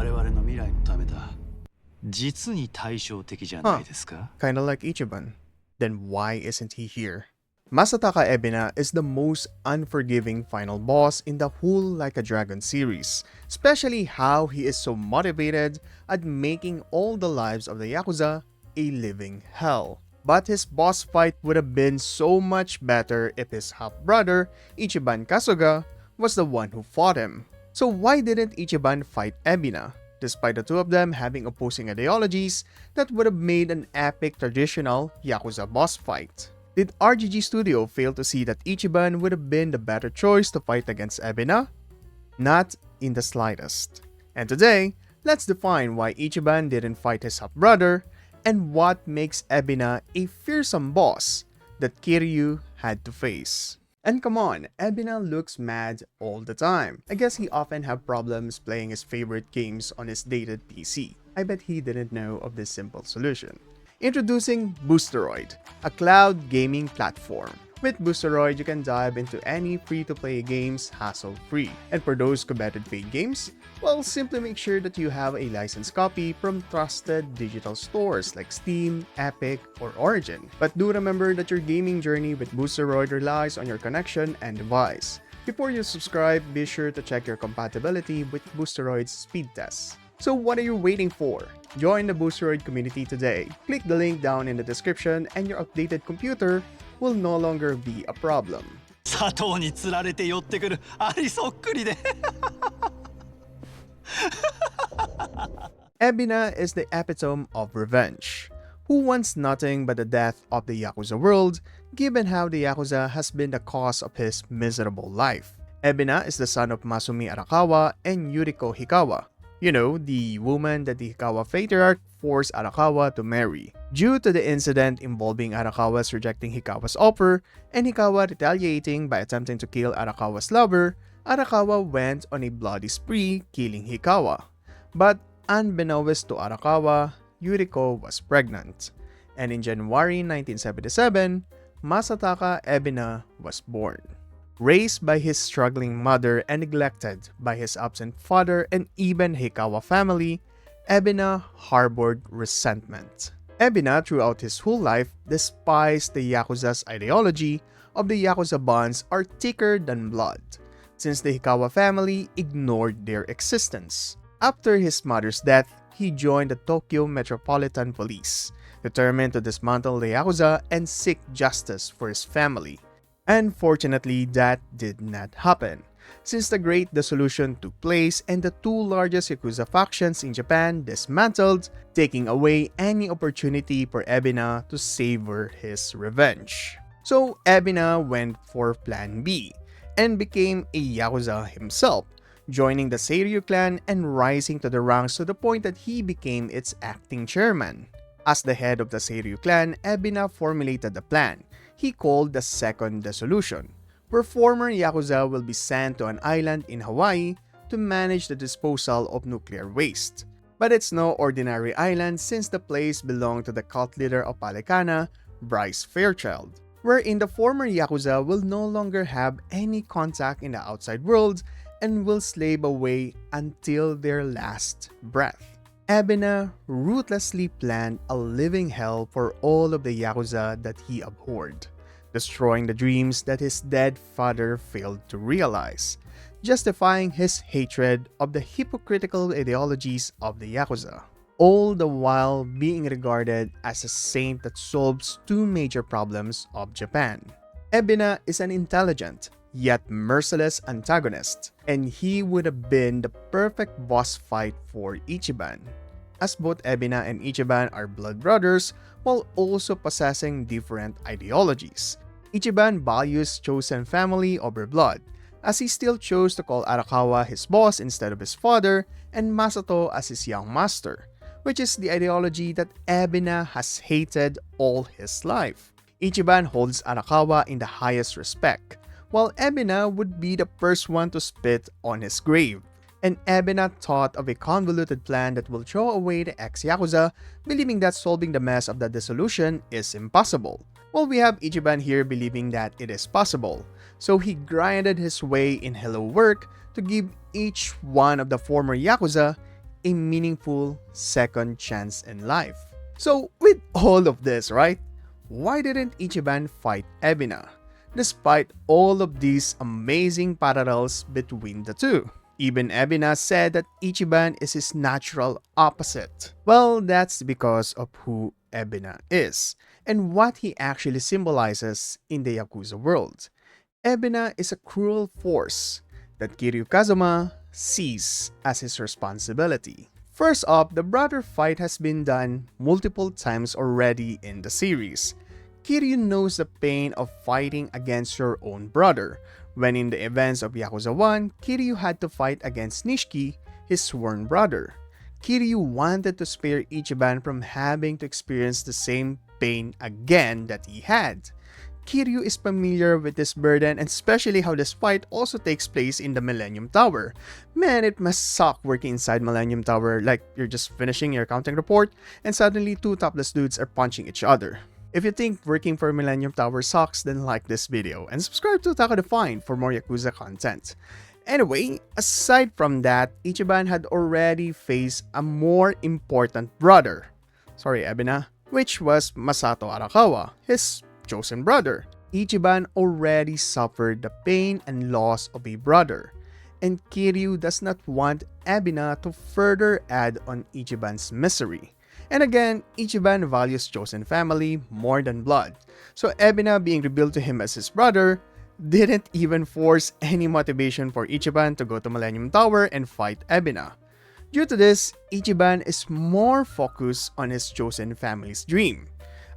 我々の未来のためだ。実に対照的じゃないですか。Kinda like Ichiban. Then why isn't he here? Masataka Ebina is the most unforgiving final boss in the whole Like a Dragon series, especially how he is so motivated at making all the lives of the Yakuza a living hell. But his boss fight would have been so much better if his half-brother, Ichiban Kasuga, was the one who fought him. So why didn't Ichiban fight Ebina? Despite the two of them having opposing ideologies that would have made an epic traditional Yakuza boss fight. Did RGG Studio fail to see that Ichiban would have been the better choice to fight against Ebina? Not in the slightest. And today, let's define why Ichiban didn't fight his half-brother and what makes Ebina a fearsome boss that Kiryu had to face. And come on, Ebina looks mad all the time. I guess he often have problems playing his favorite games on his dated PC. I bet he didn't know of this simple solution. Introducing Boosteroid, a cloud gaming platform. With Boosteroid, you can dive into any free-to-play games hassle-free. And for those coveted paid games, well, simply make sure that you have a licensed copy from trusted digital stores like Steam, Epic, or Origin. But do remember that your gaming journey with Boosteroid relies on your connection and device. Before you subscribe, be sure to check your compatibility with Boosteroid's speed tests. So what are you waiting for? Join the Boosteroid community today. Click the link down in the description and your updated computer will no longer be a problem. 砂糖に釣られて寄ってくるアリそっくりで。Ebina is the epitome of revenge. Who wants nothing but the death of the Yakuza world, given how the Yakuza has been the cause of his miserable life? Ebina is the son of Masumi Arakawa and Yuriko Hikawa. You know, the woman that the Hikawa patriarch forced Arakawa to marry. Due to the incident involving Arakawa's rejecting Hikawa's offer and Hikawa retaliating by attempting to kill Arakawa's lover, Arakawa went on a bloody spree, killing Hikawa. But unbeknownst to Arakawa, Yuriko was pregnant. And in January 1977, Masataka Ebina was born. Raised by his struggling mother and neglected by his absent father and even Hikawa family, Ebina harbored resentment. Ebina, throughout his whole life, despised the Yakuza's ideology of the Yakuza bonds are thicker than blood, since the Hikawa family ignored their existence. After his mother's death, he joined the Tokyo Metropolitan Police, determined to dismantle the Yakuza and seek justice for his family. Unfortunately, that did not happen, since the Great Dissolution took place and the two largest Yakuza factions in Japan dismantled, taking away any opportunity for Ebina to savor his revenge. So Ebina went for Plan B and became a Yakuza himself, joining the Seiryu clan and rising to the ranks to the point that he became its acting chairman. As the head of the Seiryu clan, Ebina formulated a plan he called the Second Dissolution, where former Yakuza will be sent to an island in Hawaii to manage the disposal of nuclear waste. But it's no ordinary island since the place belonged to the cult leader of Palikana, Bryce Fairchild, wherein the former Yakuza will no longer have any contact in the outside world and will slave away until their last breath. Ebina ruthlessly planned a living hell for all of the Yakuza that he abhorred, destroying the dreams that his dead father failed to realize, justifying his hatred of the hypocritical ideologies of the Yakuza, all the while being regarded as a saint that solves two major problems of Japan. Ebina is an intelligent, yet merciless antagonist, and he would have been the perfect boss fight for Ichiban, as both Ebina and Ichiban are blood brothers while also possessing different ideologies. Ichiban values chosen family over blood, as he still chose to call Arakawa his boss instead of his father and Masato as his young master, which is the ideology that Ebina has hated all his life. Ichiban holds Arakawa in the highest respect, while Ebina would be the first one to spit on his grave. And Ebina thought of a convoluted plan that will throw away the ex-Yakuza, believing that solving the mess of the dissolution is impossible. Well, we have Ichiban here believing that it is possible, so he grinded his way in hello work to give each one of the former Yakuza a meaningful second chance in life. So with all of this, right? Why didn't Ichiban fight Ebina? Despite all of these amazing parallels between the two. Even Ebina said that Ichiban is his natural opposite. Well, that's because of who Ebina is and what he actually symbolizes in the Yakuza world. Ebina is a cruel force that Kiryu Kazuma sees as his responsibility. First up, the brother fight has been done multiple times already in the series. Kiryu knows the pain of fighting against your own brother. When in the events of Yakuza 1, Kiryu had to fight against Nishiki, his sworn brother. Kiryu wanted to spare Ichiban from having to experience the same pain again that he had. Kiryu is familiar with this burden and especially how this fight also takes place in the Millennium Tower. Man, it must suck working inside Millennium Tower, like you're just finishing your accounting report and suddenly two topless dudes are punching each other. If you think working for Millennium Tower sucks, then like this video and subscribe to Otaku Defined for more Yakuza content. Anyway, aside from that, Ichiban had already faced a more important brother, Ebina, which was Masato Arakawa, his chosen brother. Ichiban already suffered the pain and loss of a brother, and Kiryu does not want Ebina to further add on Ichiban's misery. And again, Ichiban values chosen family more than blood, so Ebina being revealed to him as his brother didn't even force any motivation for Ichiban to go to Millennium Tower and fight Ebina. Due to this, Ichiban is more focused on his chosen family's dream.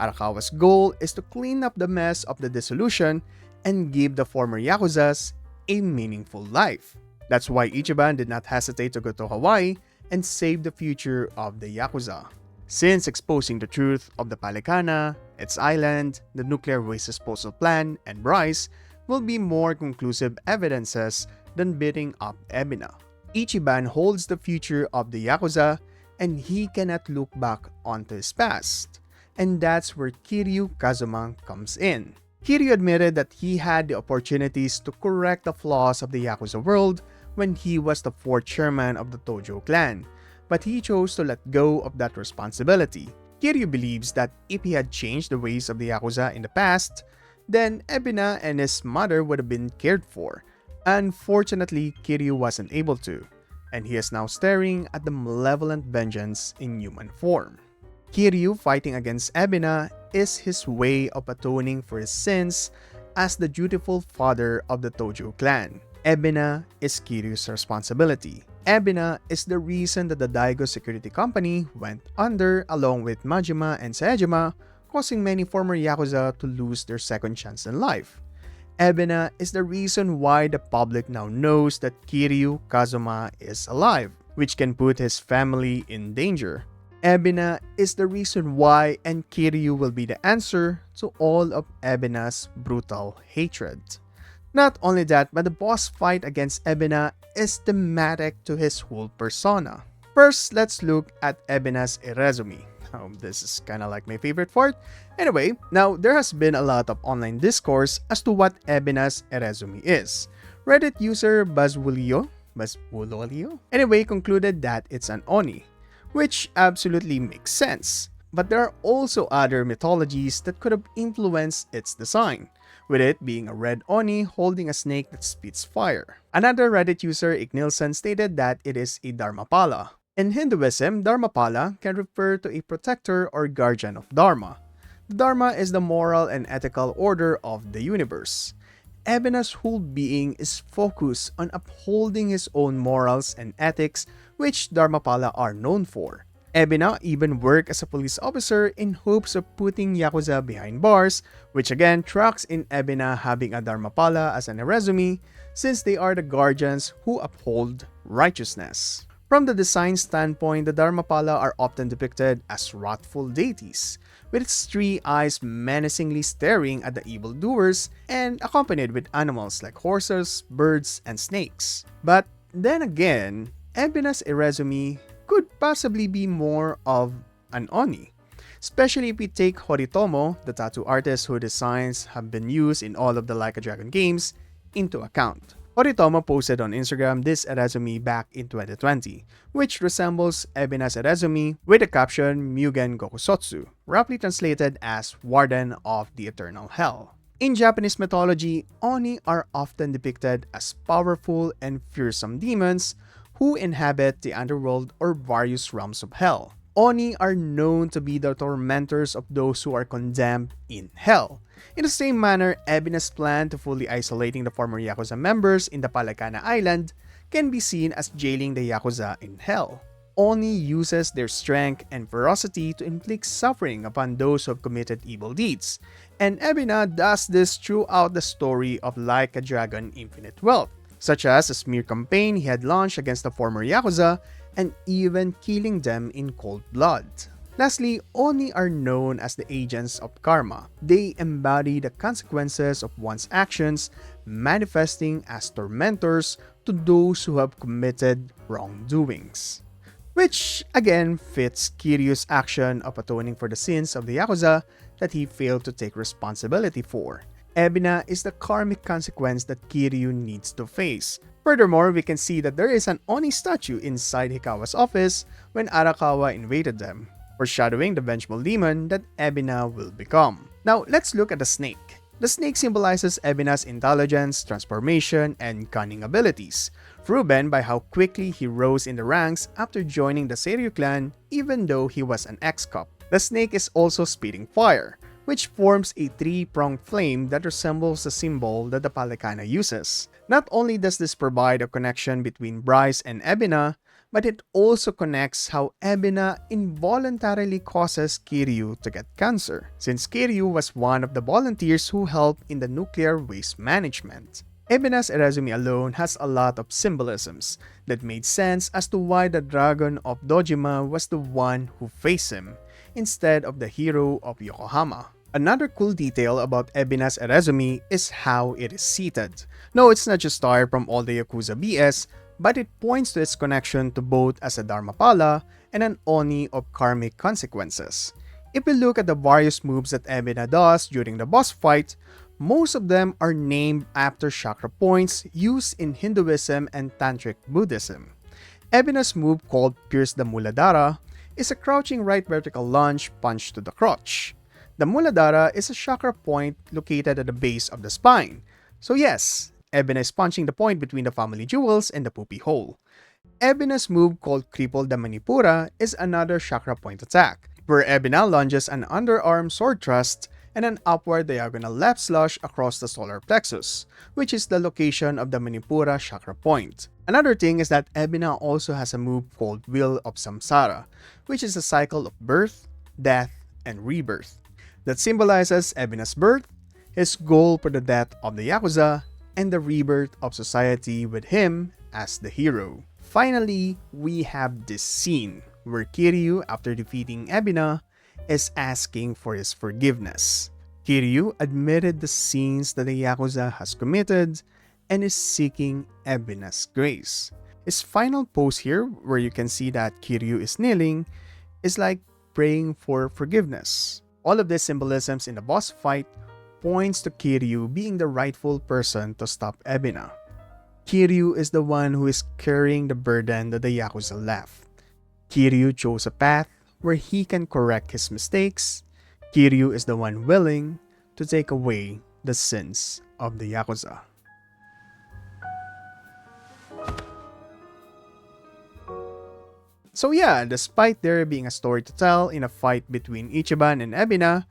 Arakawa's goal is to clean up the mess of the dissolution and give the former Yakuzas a meaningful life. That's why Ichiban did not hesitate to go to Hawaii and save the future of the Yakuza. Since exposing the truth of the Palikana, its island, the nuclear waste disposal plan, and Bryce will be more conclusive evidences than beating up Ebina. Ichiban holds the future of the Yakuza and he cannot look back onto his past. And that's where Kiryu Kazuma comes in. Kiryu admitted that he had the opportunities to correct the flaws of the Yakuza world when he was the fourth chairman of the Tojo clan, but he chose to let go of that responsibility. Kiryu believes that if he had changed the ways of the Yakuza in the past, then Ebina and his mother would have been cared for. Unfortunately, Kiryu wasn't able to, and he is now staring at the malevolent vengeance in human form. Kiryu fighting against Ebina is his way of atoning for his sins as the dutiful father of the Tojo clan. Ebina is Kiryu's responsibility. Ebina is the reason that the Daigo Security Company went under along with Majima and Saejima, causing many former Yakuza to lose their second chance in life. Ebina is the reason why the public now knows that Kiryu Kazuma is alive, which can put his family in danger. Ebina is the reason why, and Kiryu will be the answer to all of Ebina's brutal hatred. Not only that, but the boss fight against Ebina is thematic to his whole persona. First, let's look at Ebina's Irezumi. This is kinda like my favorite part. Anyway, now there has been a lot of online discourse as to what Ebina's Irezumi is. Reddit user Buzzwolio anyway concluded that it's an Oni, which absolutely makes sense. But there are also other mythologies that could have influenced its design, with it being a red Oni holding a snake that spits fire. Another Reddit user, Ignilson, stated that it is a Dharmapala. In Hinduism, Dharmapala can refer to a protector or guardian of Dharma. The Dharma is the moral and ethical order of the universe. Ebina's whole being is focused on upholding his own morals and ethics, which Dharmapala are known for. Ebina even worked as a police officer in hopes of putting Yakuza behind bars, which again tracks in Ebina having a Dharmapala as an Irezumi, since they are the guardians who uphold righteousness. From the design standpoint, the Dharmapala are often depicted as wrathful deities, with its three eyes menacingly staring at the evildoers and accompanied with animals like horses, birds, and snakes. But then again, Ebina's Irezumi could possibly be more of an Oni, especially if we take Horitomo, the tattoo artist whose designs have been used in all of the Like a Dragon games, into account. Horitomo posted on Instagram this Irezumi back in 2020, which resembles Ebina's Irezumi with the caption Mugen Gokusotsu, roughly translated as Warden of the Eternal Hell. In Japanese mythology, Oni are often depicted as powerful and fearsome demons who inhabit the underworld or various realms of hell. Oni are known to be the tormentors of those who are condemned in hell. In the same manner, Ebina's plan to fully isolating the former Yakuza members in the Palekana Island can be seen as jailing the Yakuza in hell. Oni uses their strength and ferocity to inflict suffering upon those who have committed evil deeds, and Ebina does this throughout the story of Like a Dragon Infinite Wealth, such as a smear campaign he had launched against the former Yakuza and even killing them in cold blood. Lastly, Oni are known as the agents of karma. They embody the consequences of one's actions, manifesting as tormentors to those who have committed wrongdoings. Which again fits Kiryu's action of atoning for the sins of the Yakuza that he failed to take responsibility for. Ebina is the karmic consequence that Kiryu needs to face. Furthermore, we can see that there is an Oni statue inside Hikawa's office when Arakawa invaded them, foreshadowing the vengeful demon that Ebina will become. Now, let's look at the snake. The snake symbolizes Ebina's intelligence, transformation, and cunning abilities, proven by how quickly he rose in the ranks after joining the Seiryu clan even though he was an ex-cop. The snake is also spitting fire, which forms a three-pronged flame that resembles the symbol that the Palekana uses. Not only does this provide a connection between Bryce and Ebina, but it also connects how Ebina involuntarily causes Kiryu to get cancer, since Kiryu was one of the volunteers who helped in the nuclear waste management. Ebina's Irezumi alone has a lot of symbolisms that made sense as to why the Dragon of Dojima was the one who faced him, instead of the hero of Yokohama. Another cool detail about Ebina's Irezumi is how it is seated. No, it's not just tired from all the Yakuza BS, but it points to its connection to both as a Dharmapala and an Oni of karmic consequences. If we look at the various moves that Ebina does during the boss fight, most of them are named after chakra points used in Hinduism and Tantric Buddhism. Ebina's move called Pierce the Muladhara is a crouching right vertical lunge punch to the crotch. The Muladhara is a chakra point located at the base of the spine. So yes, Ebina is punching the point between the family jewels and the poopy hole. Ebina's move called Cripple the Manipura is another chakra point attack, where Ebina lunges an underarm sword thrust and an upward diagonal left slush across the solar plexus, which is the location of the Manipura chakra point. Another thing is that Ebina also has a move called Wheel of Samsara, which is a cycle of birth, death, and rebirth that symbolizes Ebina's birth, his goal for the death of the Yakuza, and the rebirth of society with him as the hero. Finally, we have this scene where Kiryu, after defeating Ebina, is asking for his forgiveness. Kiryu admitted the sins that the Yakuza has committed and is seeking Ebina's grace. His final pose here, where you can see that Kiryu is kneeling, is like praying for forgiveness. All of these symbolisms in the boss fight points to Kiryu being the rightful person to stop Ebina. Kiryu is the one who is carrying the burden that the Yakuza left. Kiryu chose a path where he can correct his mistakes. Kiryu is the one willing to take away the sins of the Yakuza. So yeah, despite there being a story to tell in a fight between Ichiban and Ebina,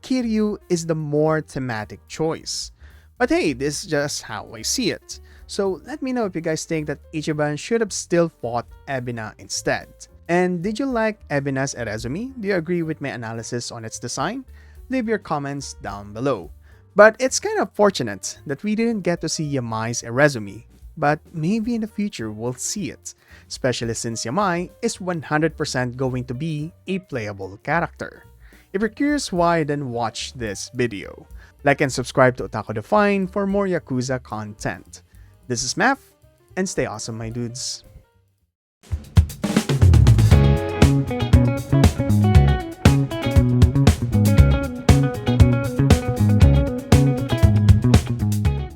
Kiryu is the more thematic choice. But hey, this is just how I see it. So let me know if you guys think that Ichiban should have still fought Ebina instead. And did you like Ebina's Irezumi? Do you agree with my analysis on its design? Leave your comments down below. But it's kind of fortunate that we didn't get to see Yamai's Irezumi. But maybe in the future we'll see it, especially since Yamai is 100% going to be a playable character. If you're curious why, then watch this video. Like and subscribe to Otaku Define for more Yakuza content. This is Math, and stay awesome my dudes.